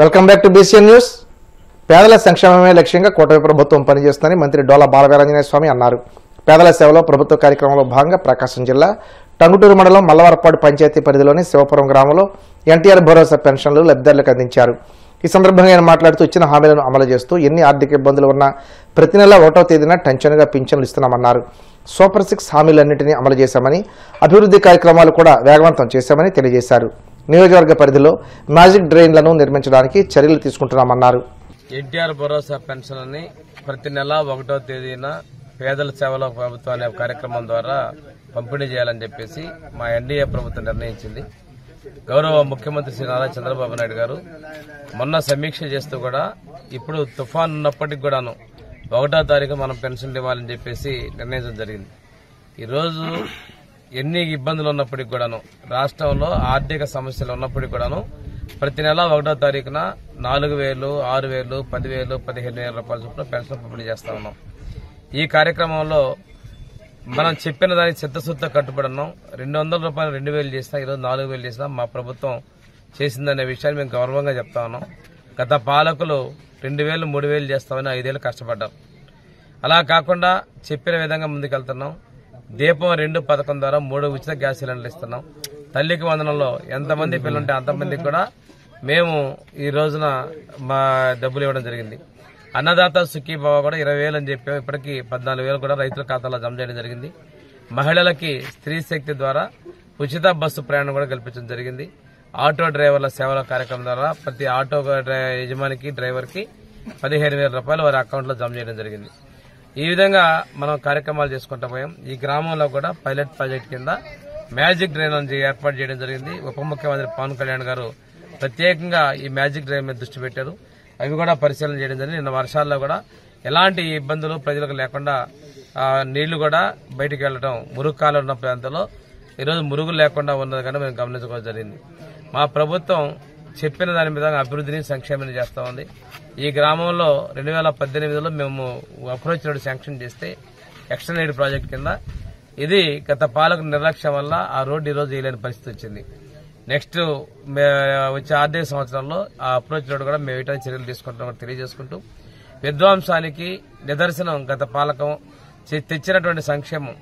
Welcome back to BCN news. పేదల సంక్షేమమే లక్ష్యంగా కూటమి ప్రభుత్వం పనిచేస్తుందని మంత్రి డోలా బాలవీరాంజనేయ స్వామి అన్నారు. పేదల సేవలో ప్రభుత్వ కార్యక్రమంలో భాగంగా ప్రకాశం జిల్లా టంగుటూరు మండలం మల్లవరపాడు పంచాయతీ పరిధిలోని శివపురం గ్రామంలో ఎన్టీఆర్ భరోసా పెన్షన్లు లబ్ధిదారులకు అందించారు. ఈ సందర్భంగా ఆయన మాట్లాడుతూ ఇచ్చిన హామీలను అమలు చేస్తూ ఎన్ని ఆర్థిక ఇబ్బందులు ఉన్నా ప్రతి నెల 1వ తేదీన టెన్షన్గా పింఛన్లు ఇస్తున్నామన్నారు. సూపర్ 6 హామీలన్నింటినీ అమలు చేశామని, అభివృద్ధి కార్యక్రమాలు కూడా వేగవంతం చేశామని తెలియజేశారు. నియోజకవర్గ పరిధిలో మ్యాజిక్ డ్రైన్లను నిర్మించడానికి చర్యలు తీసుకుంటున్నామన్నారు. ఎన్టీఆర్ భరోసా పెన్షన్లని ప్రతి నెల 1వ తేదీన పేదల సేవలో ప్రభుత్వం అనే కార్యక్రమం ద్వారా పంపిణీ చేయాలని చెప్పేసి మా ఎన్డీఏ ప్రభుత్వం నిర్ణయించింది. గౌరవ ముఖ్యమంత్రి శ్రీ నారా చంద్రబాబు నాయుడు గారు మొన్న సమీక్ష చేస్తూ కూడా ఇప్పుడు తుఫాన్ ఉన్నప్పటికీ కూడాను 1వ తారీఖు మనం పెన్షన్లు ఇవ్వాలని చెప్పేసి నిర్ణయించడం జరిగింది. ఈరోజు ఎన్ని ఇబ్బందులు ఉన్నప్పటికీ కూడాను, రాష్ట్రంలో ఆర్థిక సమస్యలు ఉన్నప్పటికీ కూడాను ప్రతి నెల 1వ తారీఖున 4,000, 6,000, 10,000, 15,000 రూపాయల చొప్పున పెన్షన్ పంపిణీ చేస్తా ఉన్నాం. ఈ కార్యక్రమంలో మనం చెప్పిన దానికి చిత్తశుద్ధితో కట్టుబడి ఉన్నాం. 200 రూపాయలు 2,000 చేసినా, ఈరోజు 4,000 చేసినా మా ప్రభుత్వం చేసిందనే విషయాన్ని మేము గౌరవంగా చెప్తా ఉన్నాం. గత పాలకులు 2,000, 3,000 చేస్తామని 5 ఏళ్లు కష్టపడ్డాం. అలా కాకుండా చెప్పిన విధంగా ముందుకెళ్తున్నాం. దీపం 2 పథకం ద్వారా 3 ఉచిత గ్యాస్ సిలిండర్లు ఇస్తున్నాం. తల్లికి వందనంలో ఎంతమంది పిల్లలుంటే అంతమందికి కూడా మేము ఈ రోజున మా డబ్బులు ఇవ్వడం జరిగింది. అన్నదాత సుఖీభావ కూడా 20,000 అని చెప్పాము. ఇప్పటికీ 14,000 కూడా రైతుల ఖాతాలో జమ చేయడం జరిగింది. మహిళలకి స్త్రీ శక్తి ద్వారా ఉచిత బస్సు ప్రయాణం కూడా కల్పించడం జరిగింది. ఆటో డ్రైవర్ల సేవల కార్యక్రమం ద్వారా ప్రతి ఆటో యజమానికి, డ్రైవర్కి 15,000 రూపాయలు వారి అకౌంట్లో జమ చేయడం జరిగింది. ఈ విధంగా మనం కార్యక్రమాలు చేసుకుంటూ పోయాం. ఈ గ్రామంలో కూడా పైలట్ ప్రాజెక్ట్ కింద మ్యాజిక్ డ్రైన్ ఏర్పాటు చేయడం జరిగింది. ఉప ముఖ్యమంత్రి పవన్ కళ్యాణ్ గారు ప్రత్యేకంగా ఈ మ్యాజిక్ డ్రైన్ మీద దృష్టి పెట్టారు. అవి కూడా పరిశీలన చేయడం జరిగింది. నిన్న వర్షాల్లో కూడా ఎలాంటి ఇబ్బందులు ప్రజలకు లేకుండా నీళ్లు కూడా బయటికి వెళ్లడం, మురుగు కాలు ఉన్న ప్రాంతంలో ఈరోజు మురుగు లేకుండా ఉన్నది కానీ మేము గమనించుకోవడం జరిగింది. మా ప్రభుత్వం చెప్పిన దాని మీద అభివృద్ధిని, సంక్షేమాన్ని చేస్తా ఉంది. ఈ గ్రామంలో 2018లో మేము అప్రోచ్ రోడ్ శాంక్షన్ చేస్తే ఎక్స్టెండ్ ఎయిడ్ ప్రాజెక్ట్ కింద ఇది గత పాలక నిర్లక్ష్యం వల్ల ఆ రోడ్డు ఈరోజు వేయలేని పరిస్థితి వచ్చింది. నెక్స్ట్ వచ్చే ఆర్థిక సంవత్సరంలో ఆ అప్రోచ్ రోడ్ కూడా మేము ఎటువంటి చర్యలు తీసుకుంటామని తెలియజేసుకుంటూ, విధ్వంసానికి నిదర్శనం గత పాలకం తెచ్చినటువంటి సంక్షేమం.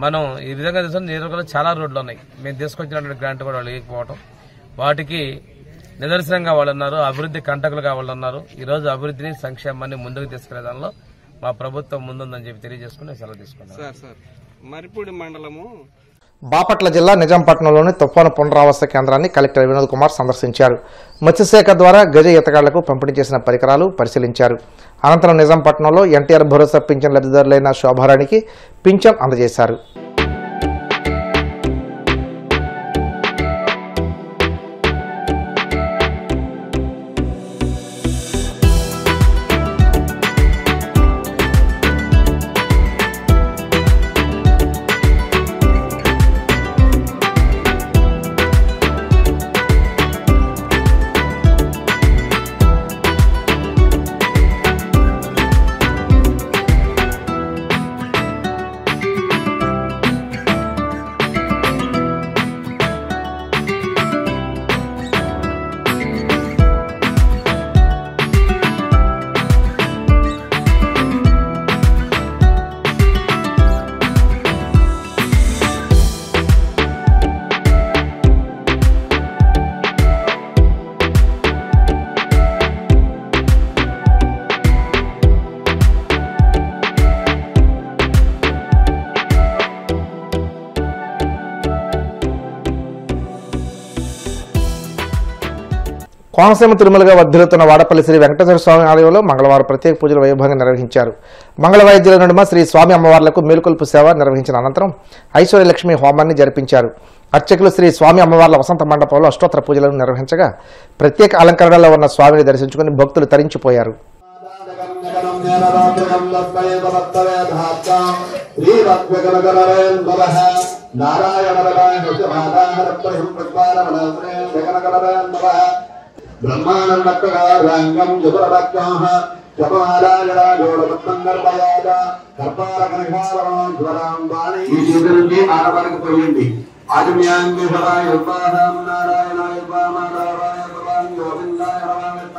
మనం ఈ విధంగా తీసుకుని నియోజకవర్గంలో చాలా రోడ్లు ఉన్నాయి. మేము తీసుకొచ్చినటువంటి గ్రాంట్ కూడా వాళ్ళు వేయకపోవడం, వాటికి నిదర్శనంగా వాళ్ళు ఉన్నారు. అభివృద్ధి కంటకులుగా వాళ్ళు ఉన్నారు. ఈ రోజు అభివృద్ధిని, సంక్షేమాన్ని ముందుకు తీసుకునే దానిలో మా ప్రభుత్వం ముందుందని చెప్పి తెలియజేసుకుని సెలవు తీసుకున్నాం. మరిపూడి మండలము బాపట్ల జిల్లా నిజాంపట్నంలోని తుఫాను పునరావాస కేంద్రాన్ని కలెక్టర్ వినోద్ కుమార్ సందర్శించారు. మత్స్యశాఖ ద్వారా గజ ఈతగాళ్లకు పంపిణీ చేసిన పరికరాలు పరిశీలించారు. అనంతరం నిజాంపట్నంలో ఎన్టీఆర్ భరోసా పింఛన్ లబ్ధిదారులైన శోభారానికి పింఛన్ అందజేశారు. కోనసీమ తిరుమలగా వర్ధిల్లుతున్న వాడపల్లి శ్రీ వెంకటేశ్వర స్వామి ఆలయంలో మంగళవారం ప్రత్యేక పూజలు వైభవంగా నిర్వహించారు. మంగళ వాయిద్యాల నడుమ శ్రీ స్వామి అమ్మవార్లకు మేలుకొల్పు సేవ నిర్వహించిన అనంతరం ఐశ్వర్యలక్ష్మి హోమాన్ని జరిపించారు. అర్చకులు శ్రీ స్వామి అమ్మవార్ల వసంత మండపంలో అష్టోత్తర పూజలను నిర్వహించగా ప్రత్యేక అలంకరణలో ఉన్న స్వామిని దర్శించుకుని భక్తులు తరించిపోయారు. బ్రహ్మానందం జపరభక్తాః జపమాలాజడా జోడపత్తంగర్భయాద కర్పారకనకారమం వాణి ఈ చేతి నుంచి ఆడవారికి పోయింది. ఆదిమ్యాంగి సదాయ ఉపాదాం నారాయణాయ ఉపామాదాయ భవాన్ గోవిందాయ రమామిత్త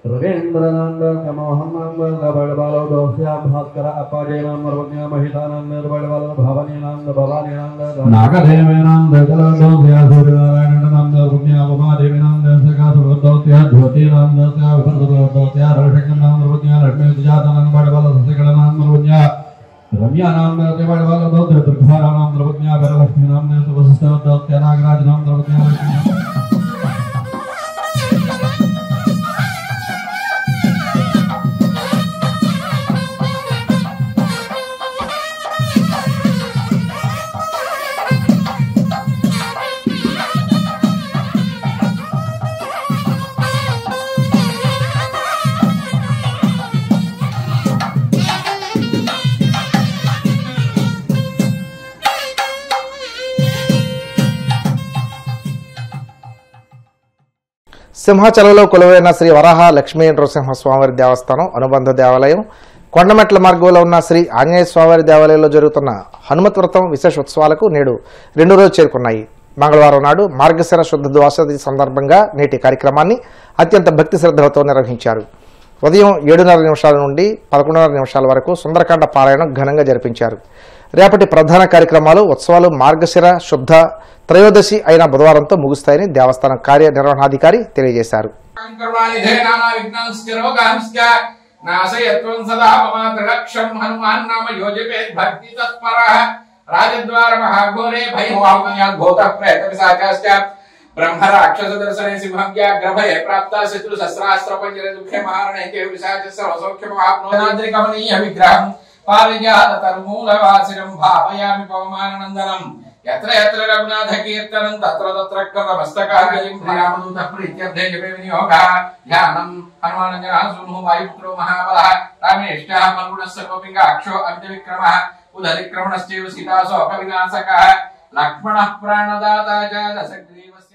रवीन्द्रनंद कमोहनंद बड़बालो दोस्या भास्कर अपाजेनंद सर्वज्ञ महितानंद बड़बालो भवानीनंद भवानीनंद नागदेवेनंद कलदोस्या सूर्यनारायणनंद सर्वज्ञ उमादेवीनंद सकासुरदोस्या ज्योतिनंद सकासुरदोस्या रविशंकरनंद सर्वज्ञ लक्ष्मी सुजातानंद बड़बालो ससिकलनंद सर्वज्ञ रम्यानंद बड़बालो दोस्या दुर्गानंद सर्वज्ञ वरलक्ष्मीनंद वसिष्ठदोस्या नागराजनंद सर्वज्ञ సింహాచలంలో కొలువైన శ్రీ వరాహ లక్ష్మీ నరసింహస్వామివారి దేవస్థానం అనుబంధ దేవాలయం కొండమెట్ల మార్గంలో ఉన్న శ్రీ ఆంజనేయ స్వామివారి దేవాలయంలో జరుగుతున్న హనుమత్ వ్రతం విశేష ఉత్సవాలకు నేడు 2 రోజులు చేరుకున్నాయి. మంగళవారం నాడు మార్గశిర శుద్ధ ద్వాదశి సందర్భంగా నేటి కార్యక్రమాన్ని అత్యంత భక్తి శ్రద్ధలతో నిర్వహించారు. ఉదయం 7:30 నిమిషాల నుండి 11:30 నిమిషాల వరకు సుందరకాండ పారాయణం ఘనంగా జరిపించారు. రేపటి ప్రధాన కార్యక్రమాలు ఉత్సవాలు మార్గశిర శుద్ధ త్రయోదశి అయిన బుధవారంతో ముగుస్తాయని దేవస్థానం కార్యనిర్వహణాధికారి తెలియజేశారు. ब्रह्म राक्षस दर्शने सिंहव्याघ्रभये प्राप्ता शत्रु शस्त्रास्त्र पंजर दुखे महारणे के विशाच सर्वसौख्यम आपनोनाद्रि कमनीय विग्रहं पारिजात तन्मूलवासिनं भावयामि पवमाननन्दनं यत्र यत्र रघुनाथ कीर्तनं तत्र तत्र कृतमस्तकाग्निं रामदूत प्रीत्यर्थे जपे विनियोगः ध्यानं हनुमानजनासुनुः वायुपुत्रो महाबलः रामेष्टः मल्गुणस्य गोपिङ्गाक्षो अब्जविक्रमः उदरिक्रमणश्चैव सीतासोकविनाशकः लक्ष्मणः प्राणदाता च दशग्रीवस्य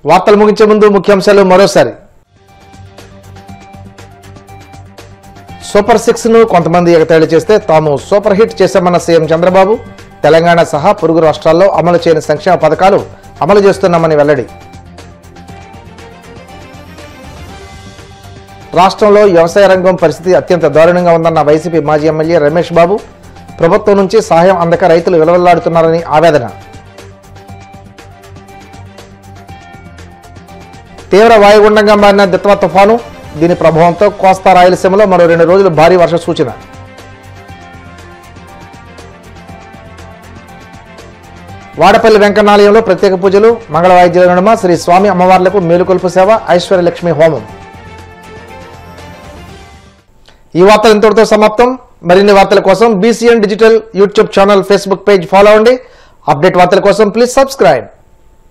వార్తలు ముగించే ముందు ముఖ్యాంశాలు మరోసారి. సూపర్ 6 ను కొంతమంది ఎగతాళి చేస్తే తాము సూపర్ హిట్ చేశామన్న సీఎం చంద్రబాబు. తెలంగాణ సహా పొరుగు రాష్ట్రాల్లో అమలు చేయని సంక్షేమ పథకాలు అమలు చేస్తున్నామని వెల్లడి. రాష్ట్రంలో వ్యవసాయ రంగం పరిస్థితి అత్యంత దారుణంగా ఉందన్న వైసీపీ మాజీ ఎమ్మెల్యే రమేష్ బాబు. ప్రభుత్వం నుంచి సహాయం అందక రైతులు విలవల్లాడుతున్నారని ఆవేదన. తీవ్ర వాయుగుండంగా మారిన దిత్వా తుఫాను. దీని ప్రభావంతో కోస్తా రాయలసీమలో మరో 2 రోజులు భారీ వర్ష సూచన. వాడపల్లి వెంకన్నాలయంలో ప్రత్యేక పూజలు, మంగళ వాయిద్యాల నడుమ శ్రీ స్వామి అమ్మవార్లకు మేలుకొల్పు సేవ, ఐశ్వర్యలక్ష్మి హోమం. ఈ వార్తలు ఇంతటితో సమాప్తం. మరిన్ని వార్తల కోసం BCN digital YouTube channel, Facebook page follow అవ్వండి. అప్డేట్ వార్తల కోసం ప్లీజ్ సబ్స్క్రైబ్.